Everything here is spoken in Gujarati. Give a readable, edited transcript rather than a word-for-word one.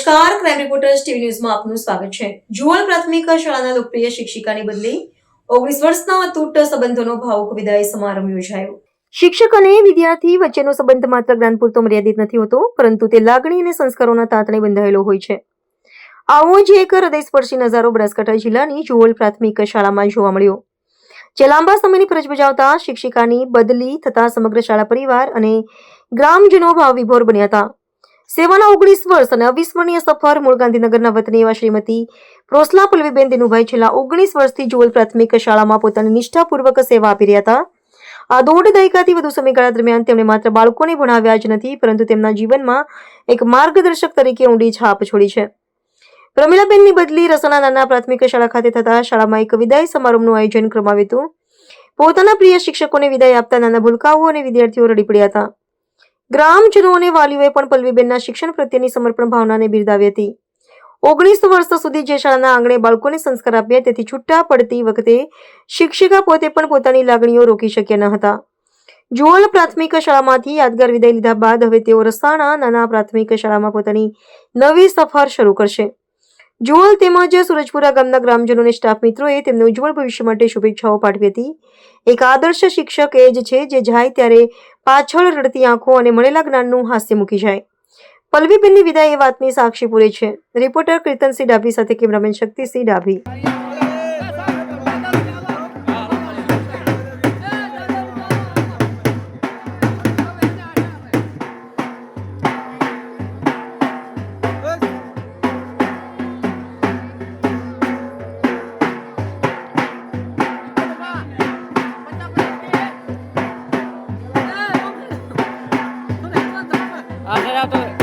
નમસ્કાર, ક્રાઇમ રિપોર્ટર્સ ટીવી ન્યૂઝમાં આપનું સ્વાગત છે. જુવલ પ્રાથમિક શાળાના લોકપ્રિય શિક્ષિકાની બદલી 19 વર્ષના અતૂટ સંબંધોનો ભાવુક વિદાય સમારંભ યોજાયો. શિક્ષક અને વિદ્યાર્થી વચ્ચેનો સંબંધ માત્ર જ્ઞાન પૂરતો મર્યાદિત નથી હોતો, પરંતુ તે લાગણી અને સંસ્કારોના તાતણે બંધાયેલો હોય છે. આવો જ એક હૃદયસ્પર્શી નજારો બનાસકાંઠા જિલ્લાની જુવલ પ્રાથમિક શાળામાં જોવા મળ્યો. જે લાંબા સમયની ફરજ બજાવતા શિક્ષિકાની બદલી થતા સમગ્ર શાળા પરિવાર અને ગ્રામજનો ભાવવિભોર બન્યા હતા. સેવાના 19 વર્ષ અને અવિસ્મરણીય સફર મૂળ ગાંધીનગરના વતની એવા શ્રીમતી પ્રોસલા પલ્લવીબેન દિનુભાઈ છેલ્લા 19 વર્ષથી જુવલ પ્રાથમિક શાળામાં પોતાની નિષ્ઠાપૂર્વક સેવા આપી રહ્યા હતા. આ દોઢ દાયકાથી વધુ સમયગાળા દરમિયાન તેમણે માત્ર બાળકોને ભણાવ્યા જ નથી, પરંતુ તેમના જીવનમાં એક માર્ગદર્શક તરીકે ઊંડી છાપ છોડી છે. પ્રમીલાબેનની બદલી રસાના નાના પ્રાથમિક શાળા ખાતે થતા શાળામાં એક વિદાય સમારોહનું આયોજન કરવામાં આવ્યું હતું. પોતાના પ્રિય શિક્ષકોને વિદાય આપતા નાના ભૂલકાઓ અને વિદ્યાર્થીઓ રડી પડ્યા હતા. ગ્રામજનો અને વાલીઓએ પણ પલ્લવીબેનના શિક્ષણ પ્રત્યેની સમર્પણ ભાવનાને બિરદાવી હતી. 19 વર્ષ સુધી જે શાળાના આંગણે બાળકોને સંસ્કાર આપ્યા, તેથી છૂટા પડતી વખતે શિક્ષિકા પોતે પણ પોતાની લાગણીઓ રોકી શક્યા ન હતા. જુવલ પ્રાથમિક શાળામાંથી યાદગાર વિદાય લીધા બાદ હવે તેઓ રસાણા નાના પ્રાથમિક શાળામાં પોતાની નવી સફર શરૂ કરશે. જુવલ તેમજ સુરજપુરા ગામના ગ્રામજનો અને સ્ટાફ મિત્રોએ તેમને ઉજ્જવળ ભવિષ્ય માટે શુભેચ્છાઓ પાઠવી હતી. એક આદર્શ શિક્ષક એ જ છે જે જાય ત્યારે પાછળ રડતી આંખો અને મળેલા જ્ઞાનનું હાસ્ય મૂકી જાય. પલ્લવીબેનની વિદાય એ વાતની સાક્ષી પૂરે છે. રિપોર્ટર કીર્તનસિંહ ડાભી સાથે કેમેરામેન શક્તિસિંહ ડાભી. આગળ આવતો